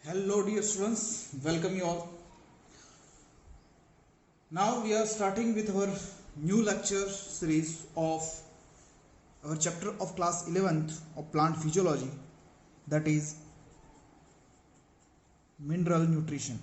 Hello dear students, welcome you all. Now we are starting with our new lecture series of our chapter of class 11th of plant physiology, that is mineral nutrition.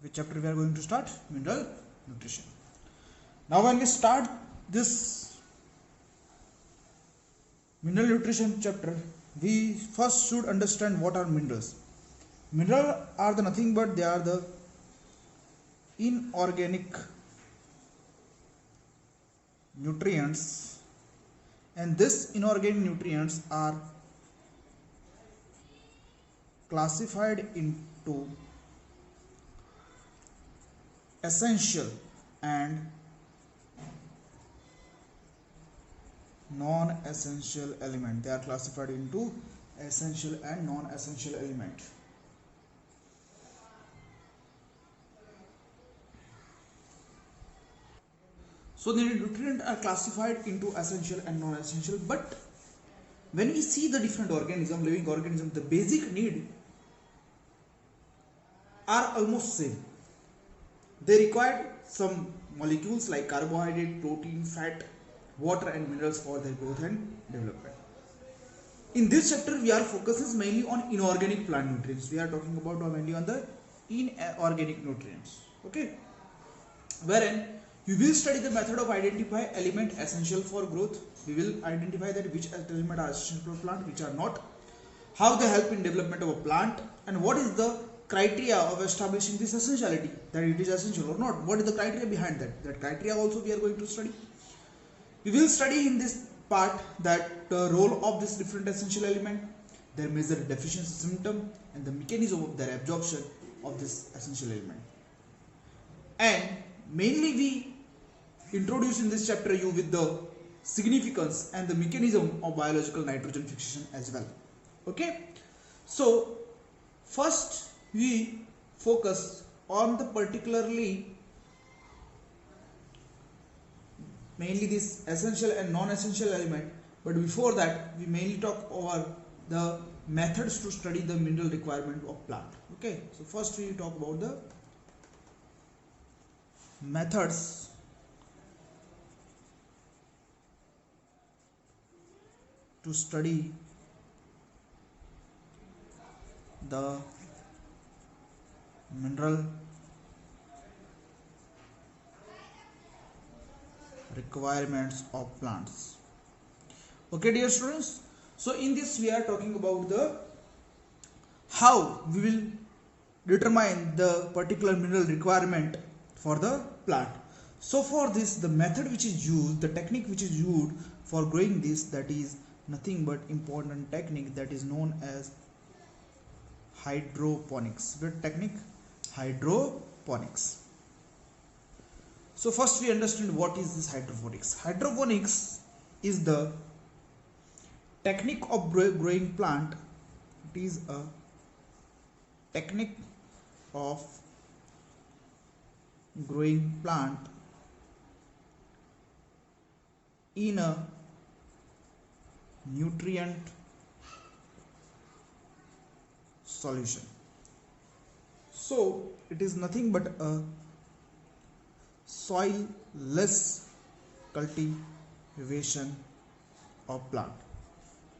Which chapter we are going to start? Mineral nutrition. Now when we start this mineral nutrition chapter, we first should understand what are minerals. Minerals are the nothing but they are the inorganic nutrients, and this inorganic nutrients are classified into essential and non-essential element. They are classified into essential and non-essential element. So the nutrients are classified into essential and non-essential, but when we see the different organism, living organism, the basic need are almost same. They require some molecules like carbohydrate, protein, fat, water and minerals for their growth and development. In this chapter, we are focusing mainly on inorganic plant nutrients. We are talking about mainly on the inorganic nutrients. Okay, wherein we will study the method of identify element essential for growth. We will identify that which element are essential for plant, which are not, how they help in development of a plant, and what is the criteria of establishing this essentiality, that it is essential or not. What is the criteria behind that criteria also we are going to study. We will study in this part that the role of this different essential element, their major deficiency symptom, and the mechanism of their absorption of this essential element. And mainly we introduce in this chapter you with the significance and the mechanism of biological nitrogen fixation as well. Okay, so first we focus on the particularly mainly this essential and non-essential element, but before that we mainly talk over the methods to study the mineral requirement of plant. Okay, so first we talk about the methods to study the mineral requirements of plants. Okay dear students, so in this we are talking about the how we will determine the particular mineral requirement for the plant. So for this, the method which is used, the technique which is used for growing this, that is nothing but important technique, that is known as hydroponics. What technique? Hydroponics. So first we understand what is this hydroponics. Hydroponics is the technique of growing plant. It is a technique of growing plant in a nutrient solution. So it is nothing but a soil less cultivation of plant.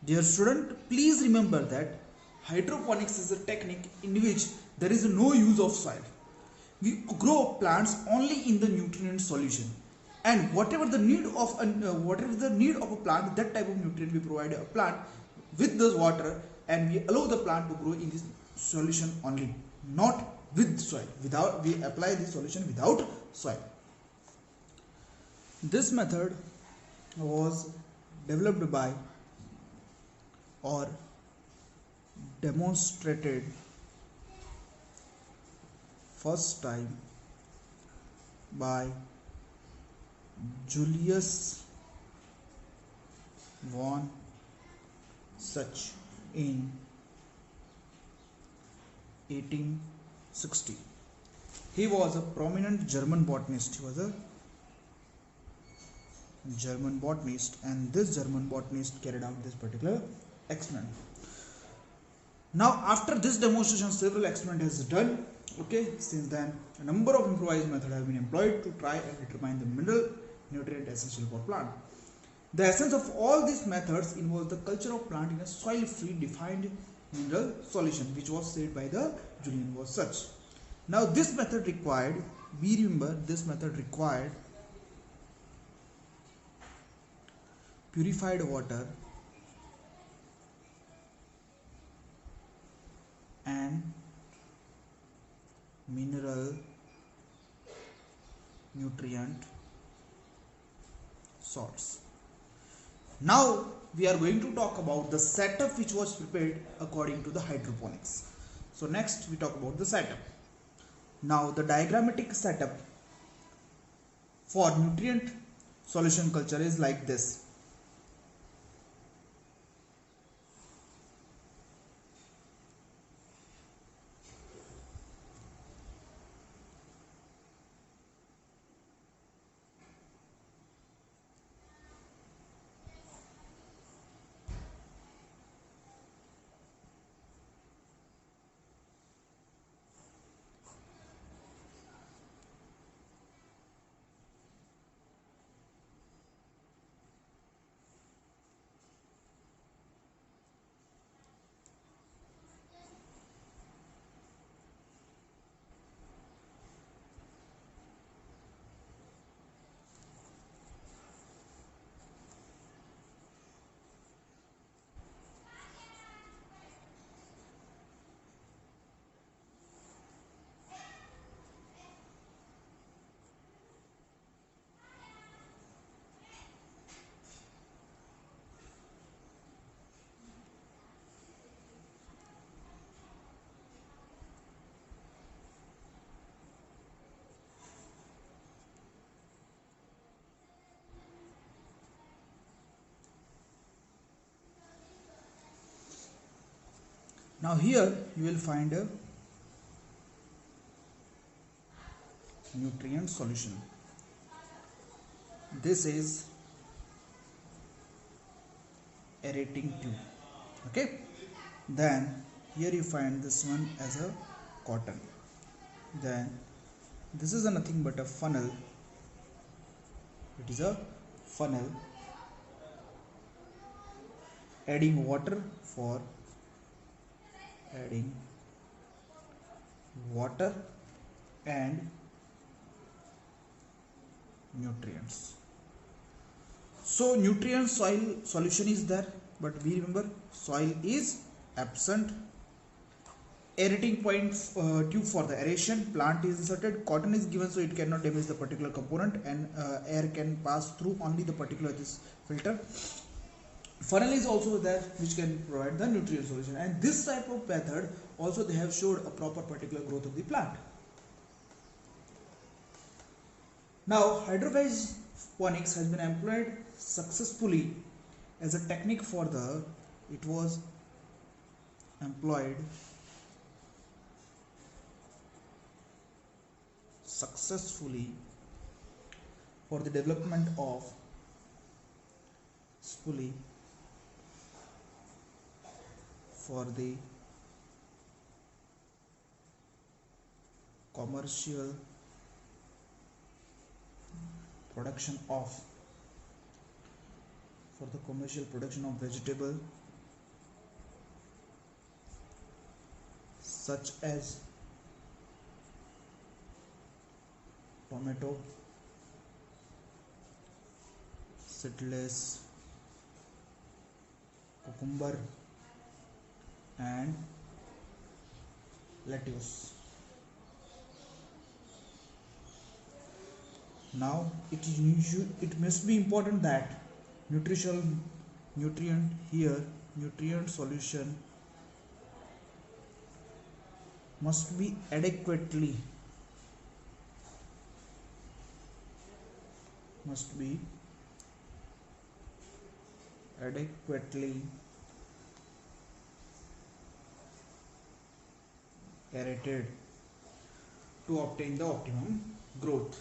Dear student, please remember that hydroponics is a technique in which there is no use of soil. We grow plants only in the nutrient solution, and whatever the need of a plant, that type of nutrient we provide a plant with this water, and we allow the plant to grow in this solution only, not with soil. Without, we apply this solution without soil. This method was developed by or demonstrated first time by Julius von Such in 18 60. He was a prominent German botanist. He was a German botanist, and this German botanist carried out this particular experiment. Now, after this demonstration, several experiments has done. Okay, since then, a number of improvised methods have been employed to try and determine the mineral nutrient essential for plant. The essence of all these methods involves the culture of plant in a soil-free defined mineral solution, which was said by the Julian was such. Now, this method required, we remember, this method required purified water and mineral nutrient salts. Now we are going to talk about the setup which was prepared according to the hydroponics. So next we talk about the setup. Now the diagrammatic setup for nutrient solution culture is like this. Now here you will find a nutrient solution. This is aerating tube. Okay. Then here you find this one as a cotton. Then this is a nothing but a funnel. It is a funnel adding water for adding water and nutrients. So nutrient soil solution is there, but we remember soil is absent. Aerating point tube for the aeration. Plant is inserted. Cotton is given so it cannot damage the particular component, and air can pass through only the particular this filter. Funnel is also there which can provide the nutrient solution, and this type of method also they have showed a proper particular growth of the plant. Now hydroponics has been employed successfully as a technique for the, it was employed successfully for the development of spuli for the commercial production of vegetable such as tomato, seedless, cucumber and lettuce. Now it must be important that nutrition solution must be adequately aerated to obtain the optimum growth.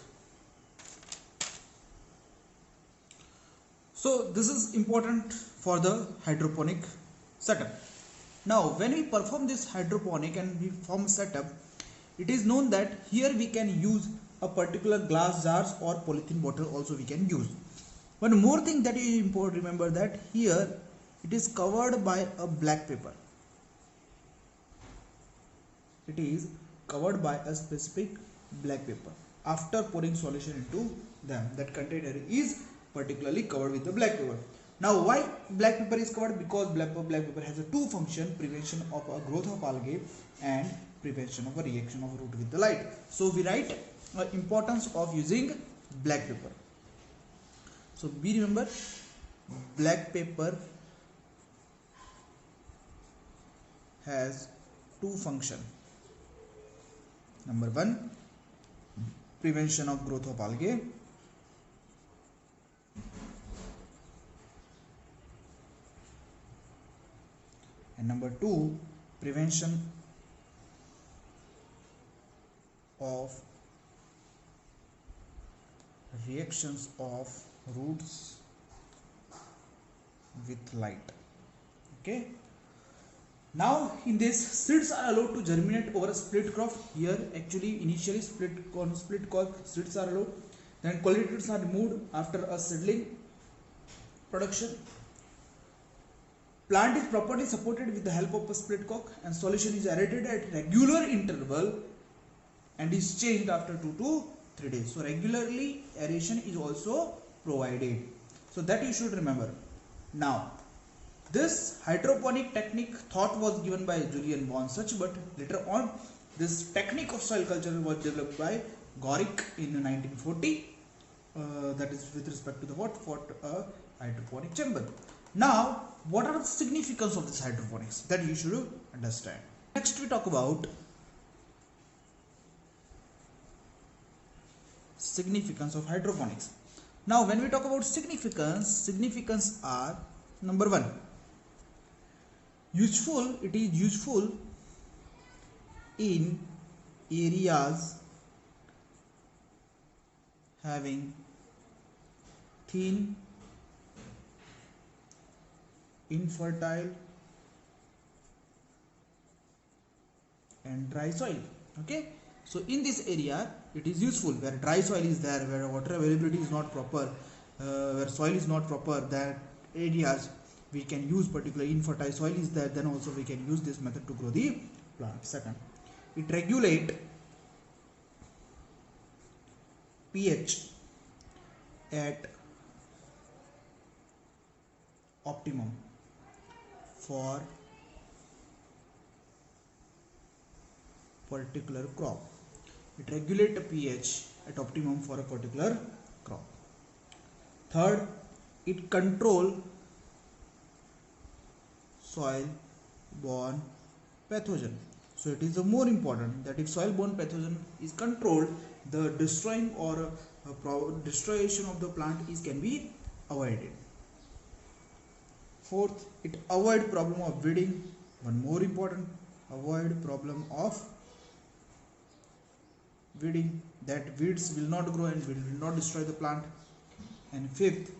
So this is important for the hydroponic setup. Now when we perform this hydroponic and we form setup, it is known that here we can use a particular glass jars or polythene bottle also we can use. One more thing that is important, remember that here it is covered by a black paper. It is covered by a specific black paper. After pouring solution into them, that container is particularly covered with the black paper. Now why black paper is covered? Because black paper has a two function: prevention of a growth of algae and prevention of a reaction of root with the light. So we write importance of using black paper. So we remember black paper has two function. Number one, prevention of growth of algae, and number two, prevention of reactions of roots with light. Okay. Now in this, seeds are allowed to germinate over a split crop. Here actually initially split crop seeds are allowed. Then collectors are removed after a seedling production. Plant is properly supported with the help of a split cock, and solution is aerated at regular interval and is changed after 2 to 3 days. So regularly aeration is also provided. So that you should remember. Now this hydroponic technique thought was given by Julian von Such, but later on this technique of soil culture was developed by Gorick in 1940. That is with respect to the what for a hydroponic chamber. Now what are the significance of this hydroponics that you should understand? Next we talk about significance of hydroponics. Now when we talk about significance are: number one, useful. It is useful in areas having thin, infertile and dry soil. Okay, so in this area it is useful where dry soil is there, where water availability is not proper, where soil is not proper. That areas we can use particular infertile soil is there, then also we can use this method to grow the plant. Second, it regulate pH at optimum for particular crop. It regulates the pH at optimum for a particular crop. Third, it control soil borne pathogen. So it is more important that if soil borne pathogen is controlled, the destroying or destruction of the plant can be avoided. Fourth, it avoid problem of weeding. One more important, avoid problem of weeding, that weeds will not grow and will not destroy the plant. And fifth,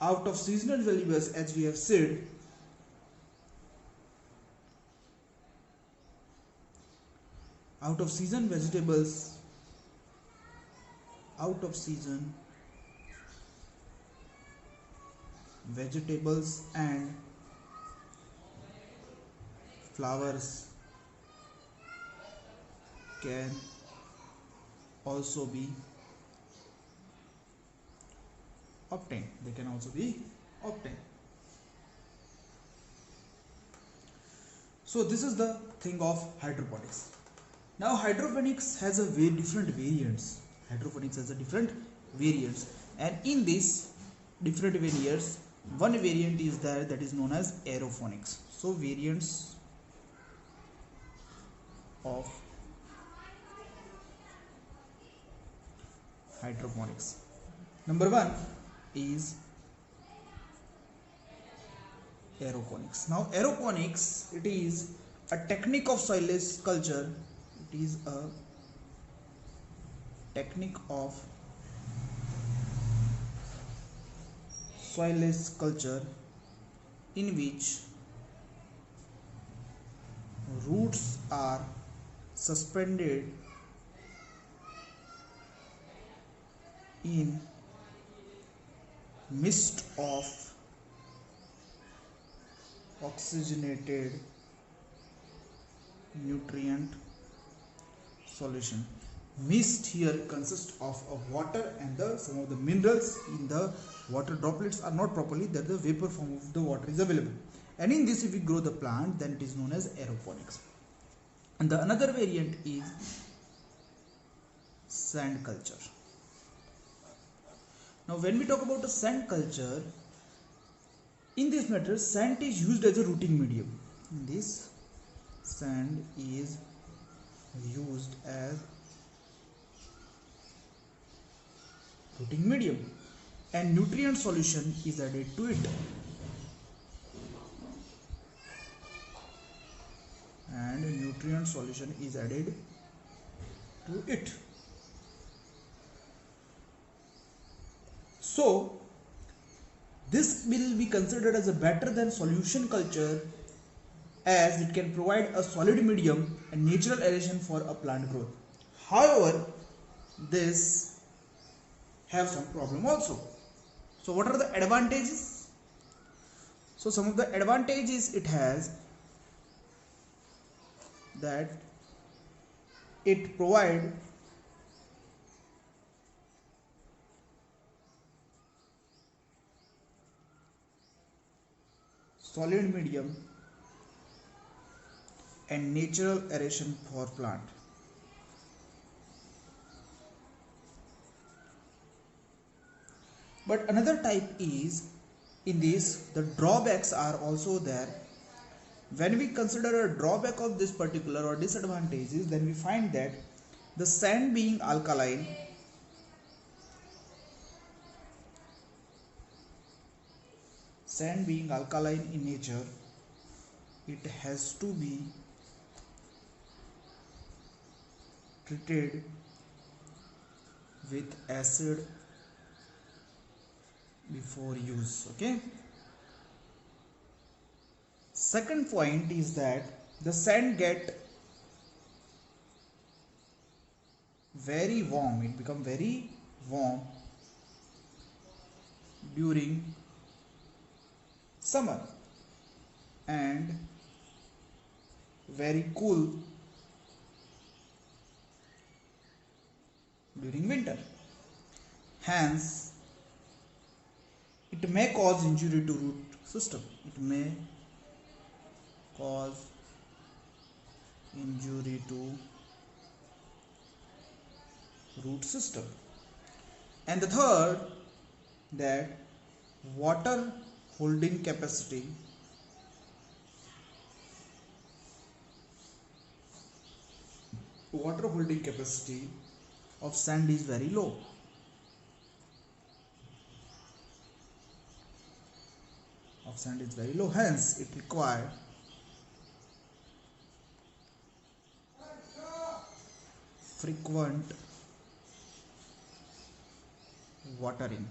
out of seasonal vegetables, as we have said, out of season vegetables, out of season vegetables and flowers can also be obtained. They can also be obtained. So this is the thing of hydroponics. Now hydroponics has a very different variants. Hydroponics has a different variants, and in this different variants, one variant is there that is known as aeroponics. So variants of hydroponics. Number one is aeroponics. Now aeroponics, it is a technique of soilless culture. It is a technique of soilless culture, in which roots are suspended in mist of oxygenated nutrient solution. Mist here consists of water, and some of the minerals in the water droplets are not properly, that the vapor form of the water is available, and in this if we grow the plant, then it is known as aeroponics. And the another variant is sand culture. Now when we talk about the sand culture, in this matter sand is used as a rooting medium. In this, sand is used as rooting medium, and nutrient solution is added to it, So this will be considered as a better than solution culture, as it can provide a solid medium and natural aeration for a plant growth. However, this have some problem also. So what are the advantages? So some of the advantages it has, that it provide solid medium and natural aeration for plant. But another type is, in this the drawbacks are also there. When we consider a drawback of this particular or disadvantages, then we find that the sand being alkaline, in nature, it has to be treated with acid before use. Okay. Second point is that the sand get very warm, it become very warm during summer and very cool during winter. Hence, it may cause injury to root system. It may cause injury to root system. And the third, that water holding capacity of sand is very low. Hence it requires frequent watering.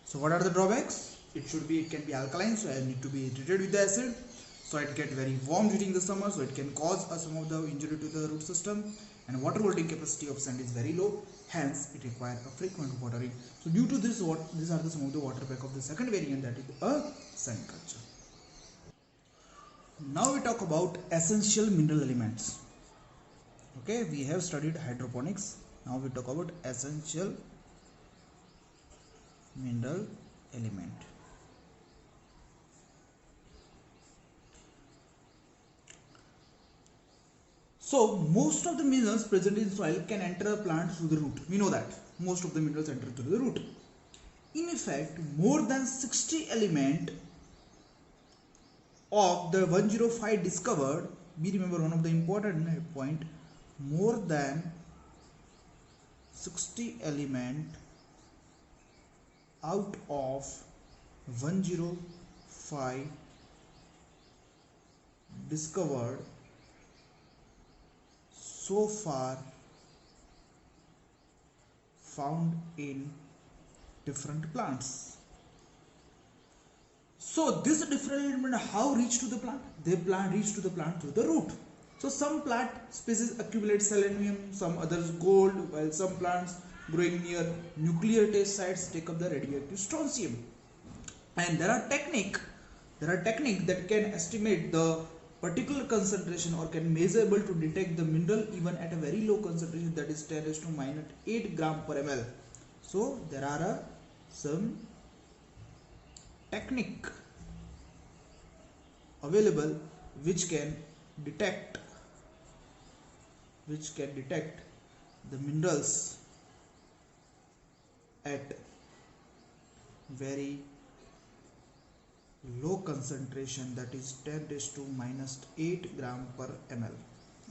So what are the drawbacks? It can be alkaline, so it need to be treated with the acid. So it get very warm during the summer, so it can cause some of the injury to the root system. And water holding capacity of sand is very low, hence it requires a frequent watering. So due to this, these are some of the water back of the second variant, that is a sand culture. Now we talk about essential mineral elements. Okay, we have studied hydroponics. Now we talk about essential mineral element. So most of the minerals present in soil can enter a plant through the root. We know that most of the minerals enter through the root. In effect, more than 60 elements of the 105 discovered, we remember one of the important point, more than 60 elements out of 105 discovered so far found in different plants. So this different element how reach to the plant? They plant reach to the plant through the root. So some plant species accumulate selenium, some others gold, while some plants growing near nuclear test sites take up the radioactive strontium. And there are technique that can estimate the particular concentration or can measurable to detect the mineral even at a very low concentration, that is 10 raised to minus 8 gram per ml. So there are some technique available which can detect the minerals at very low concentration, that is 10 raised to minus 8 gram per ml.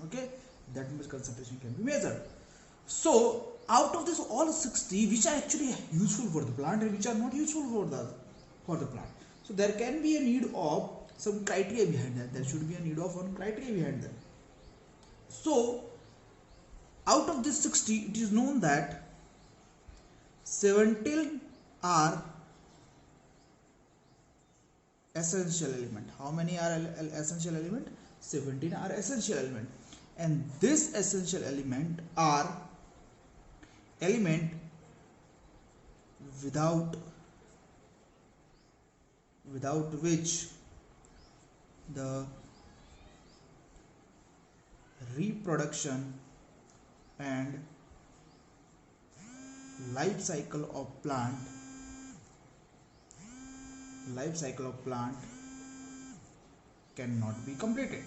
Okay, that much concentration can be measured. So out of this all 60, which are actually useful for the plant and which are not useful for the plant, so there can be a need of some criteria behind that. There should be a need of one criteria behind that. So out of this 60, it is known that 17 are essential element. How many are essential element? 17 are essential element, and this essential element are element without which the reproduction and life cycle of plant cannot be completed.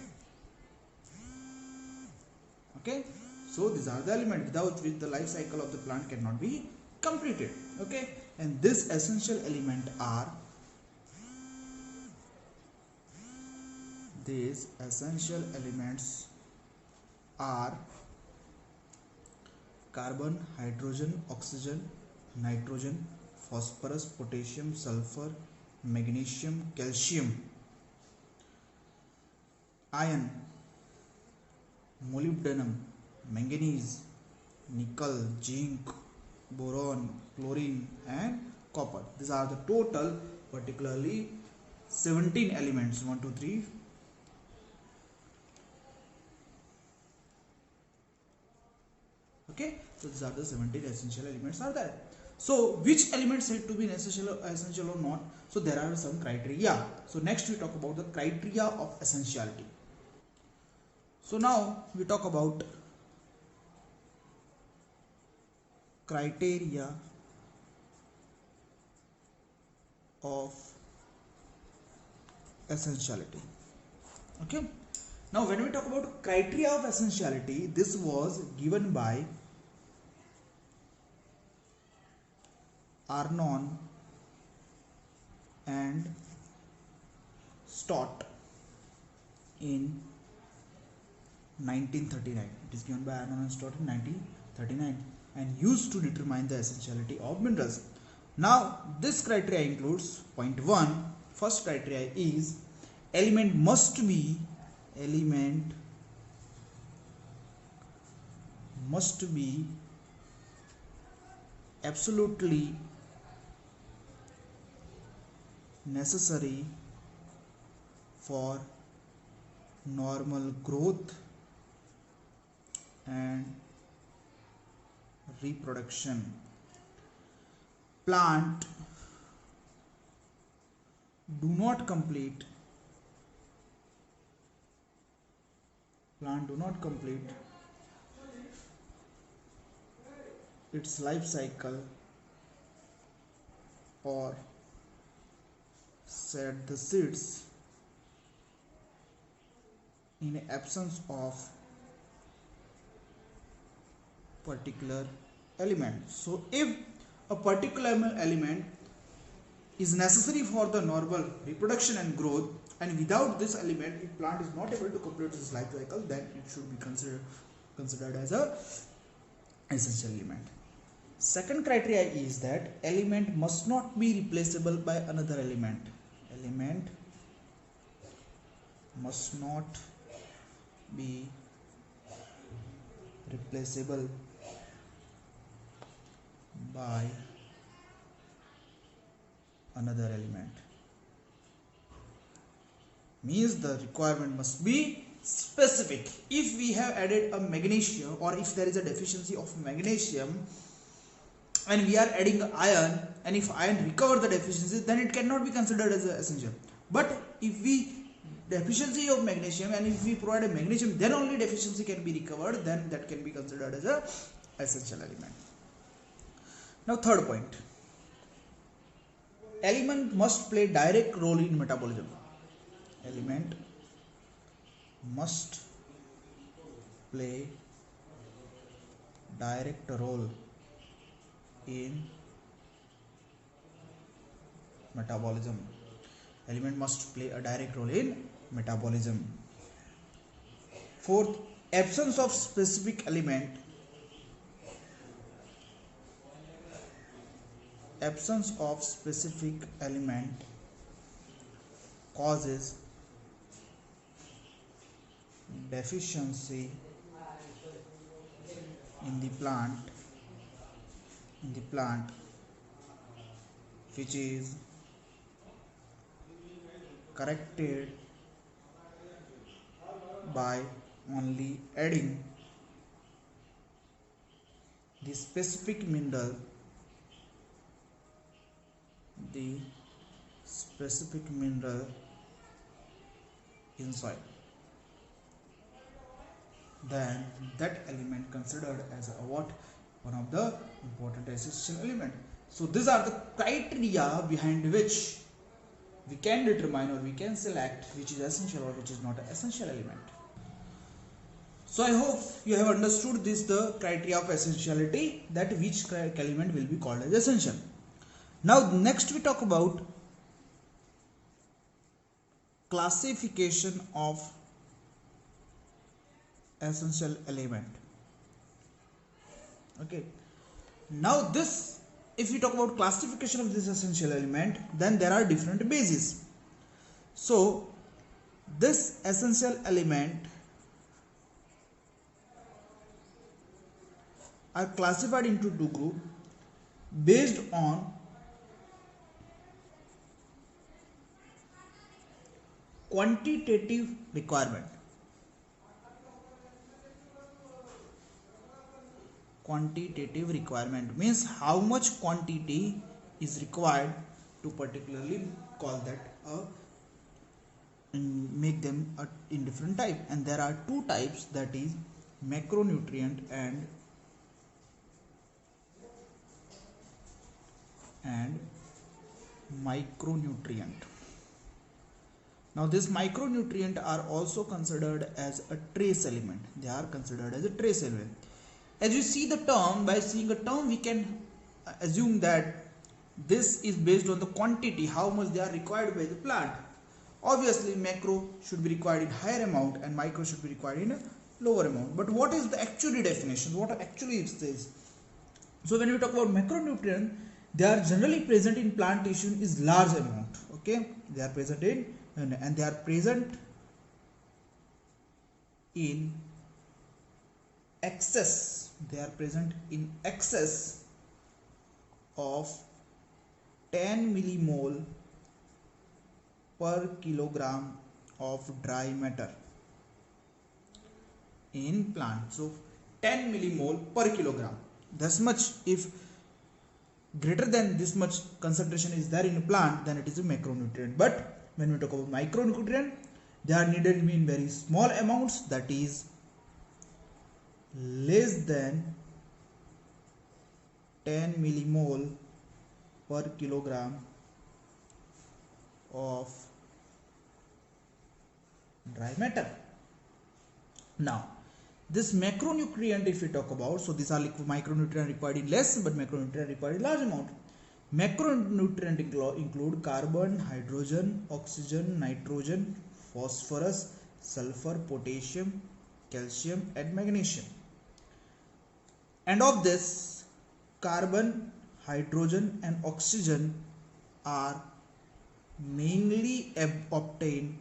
Okay, so these are the elements without which the life cycle of the plant cannot be completed. Okay, and this essential element are these essential elements are carbon, hydrogen, oxygen, nitrogen, phosphorus, potassium, sulfur, magnesium, calcium, iron, molybdenum, manganese, nickel, zinc, boron, chlorine and copper. These are the total particularly 17 elements. 1 2 3 Okay, so these are the 17 essential elements are there. So which elements said to be essential or not? So there are some criteria. So next we talk about the criteria of essentiality. So now we talk about criteria of essentiality. Okay, now when we talk about criteria of essentiality, this was given by Arnon and Stott in 1939. It is given by Arnon and Stott in 1939 and used to determine the essentiality of minerals. Now this criteria includes point 1. First criteria is element must be absolutely necessary for normal growth and reproduction. Plant do not complete its life cycle or set the seeds in absence of particular element. So if a particular element is necessary for the normal reproduction and growth, and without this element if plant is not able to complete its life cycle, then it should be considered as a essential element. Second criteria is that element must not be replaceable by another element. Element must not be replaceable by another element. Means the requirement must be specific. If we have added a magnesium, or if there is a deficiency of magnesium and we are adding iron, and if iron recover the deficiency, then it cannot be considered as essential. But if we deficiency of magnesium, and if we provide a magnesium, then only deficiency can be recovered, then that can be considered as a essential element. Now third point, element must play direct role in metabolism. Element must play direct role in metabolism. Element must play a direct role in metabolism. Fourth, absence of specific element. Absence of specific element causes deficiency in the plant which is corrected by only adding the specific mineral in soil. Then that element considered as a what? One of the important essential element. So these are the criteria behind which we can determine or we can select which is essential or which is not an essential element. So I hope you have understood this, the criteria of essentiality, that which element will be called as essential. Now next we talk about classification of essential element. Okay, now this, if we talk about classification of this essential element, then there are different bases. So this essential element are classified into two groups based on quantitative requirement. Quantitative requirement means how much quantity is required to particularly call that and make them in different type. And there are two types, that is macronutrient and micronutrient. Now this micronutrient are also considered as a trace element. They are considered as a trace element. As you see the term, by seeing a term we can assume that this is based on the quantity, how much they are required by the plant. Obviously macro should be required in higher amount and micro should be required in a lower amount. But what is the actually definition? What actually it says? So when we talk about macronutrient, they are generally present in plant tissue is large amount. Okay, they are present in and they are present in excess. They are present in excess of 10 millimole per kilogram of dry matter in plant. So 10 millimole per kilogram. This much, if greater than this much concentration is there in a plant, then it is a macronutrient. But when we talk about micronutrient, they are needed in very small amounts, that is less than 10 millimole per kilogram of dry matter. Now this macronutrient, if we talk about, so these are micronutrient required in less, but macronutrient required in large amount. Macronutrient include carbon, hydrogen, oxygen, nitrogen, phosphorus, sulfur, potassium, calcium and magnesium. And of this, carbon, hydrogen and oxygen are mainly obtained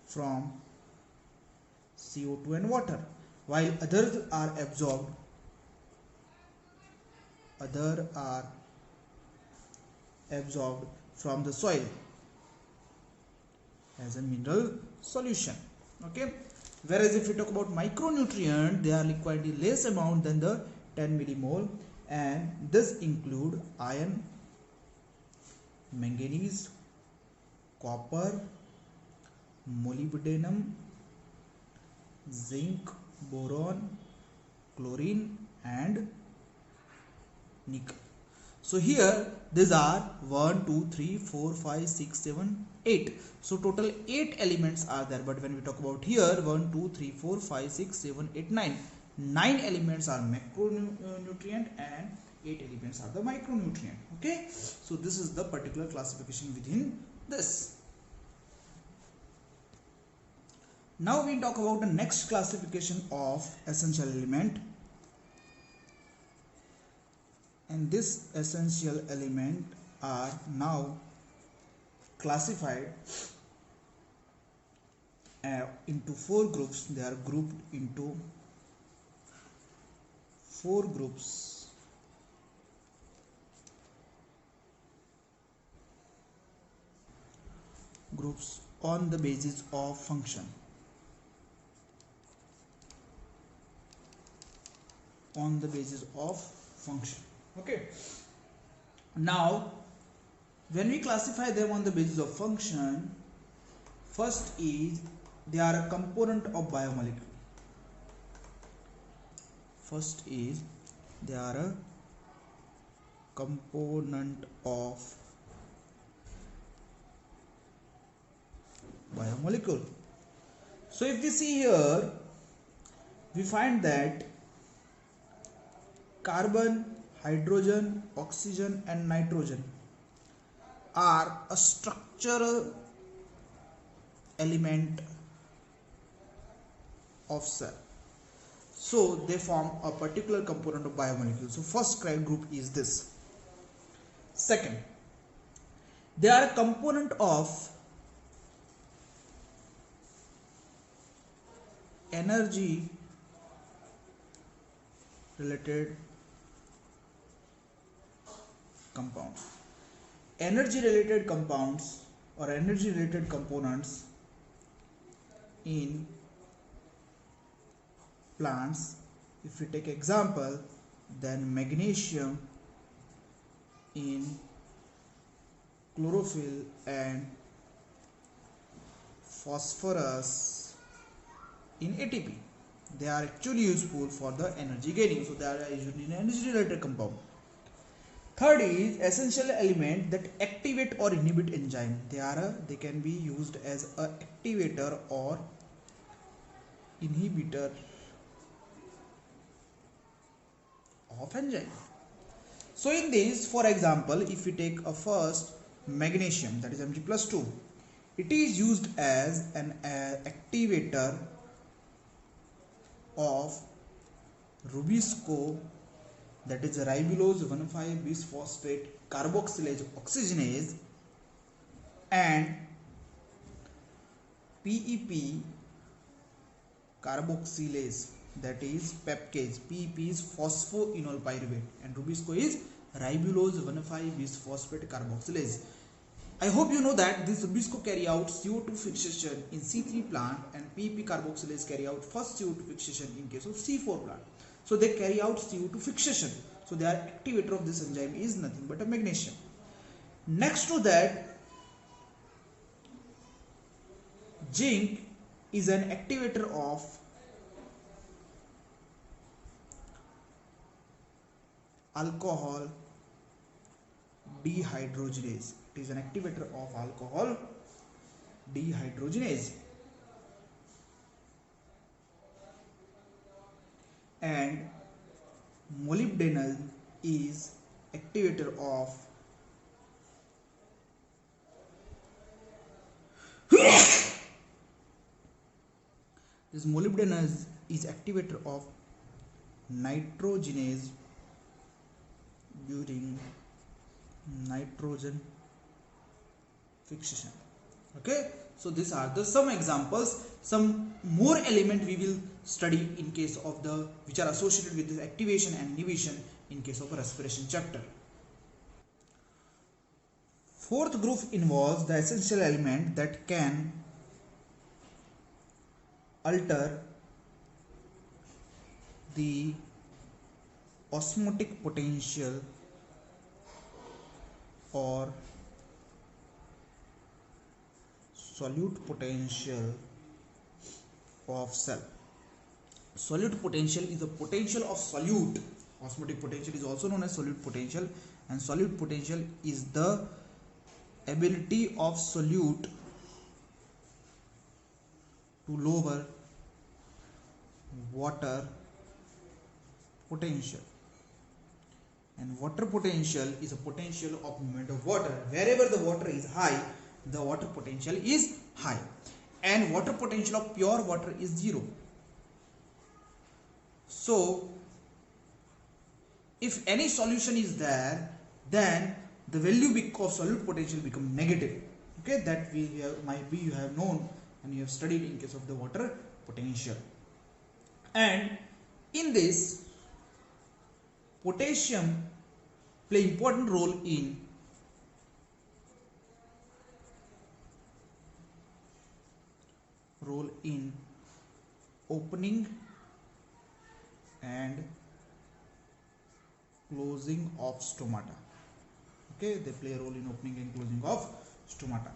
from CO2 and water. while others are absorbed. Other are absorbed from the soil as a mineral solution. Okay, whereas if we talk about micronutrient, they are required in less amount than the 10 millimole, and this include iron, manganese, copper, molybdenum, zinc, boron, chlorine and nickel. So here these are 1 2 3 4 5 6 7 8, so total 8 elements are there. But when we talk about here 1 2 3 4 5 6 7 8 9 elements are macronutrient and 8 elements are the micronutrient. Okay, so this is the particular classification within this. Now we talk about the next classification of essential element, and this essential element are now classified into 4 groups. They are grouped into 4 groups. Groups on the basis of function. On the basis of function. Okay, now when we classify them on the basis of function, first is they are a component of biomolecule. First is they are a component of biomolecule. So if we see here, we find that carbon, hydrogen, oxygen and nitrogen are a structural element of cell. So they form a particular component of biomolecule. So first group is this. Second, they are a component of energy related compounds. Energy related compounds or energy related components in plants, if we take example, then magnesium in chlorophyll and phosphorus in ATP. They are actually useful for the energy gaining, so they are usually an energy related compound. Third is essential element that activate or inhibit enzyme. They can be used as a activator or inhibitor of enzyme. So in this, for example, if we take a first magnesium, that is Mg+2, it is used as an activator of Rubisco, that is ribulose 1,5-bisphosphate carboxylase oxygenase, and PEP carboxylase, that is pepcase. PEP is phosphoenol pyruvate and Rubisco is ribulose 1,5-bisphosphate carboxylase. I hope you know that this Rubisco carry out CO2 fixation in C3 plant and PEP carboxylase carry out first CO2 fixation in case of C4 plant. So they carry out CO2 fixation. So their activator of this enzyme is nothing but a magnesium. Next to that, zinc is an activator of alcohol dehydrogenase. It is an activator of alcohol dehydrogenase. And molybdenum is activator of this molybdenum is activator of nitrogenase during nitrogen fixation. Okay, So these are the some examples. Some more element we will study in case of the which are associated with this activation and inhibition in case of a respiration chapter. Fourth group involves the essential element that can alter the osmotic potential or solute potential of cell. Solute potential is the potential of solute. Osmotic potential is also known as solute potential, and solute potential is the ability of solute to lower water potential. And water potential is a potential of movement of water. Wherever the water is high, the water potential is high, and water potential of pure water is 0. So if any solution is there, then the value of solute potential become negative. Okay, that we have, might be you have known and you have studied in case of the water potential. And in this, potassium play important role in opening and closing of stomata. Okay, they play a role in opening and closing of stomata.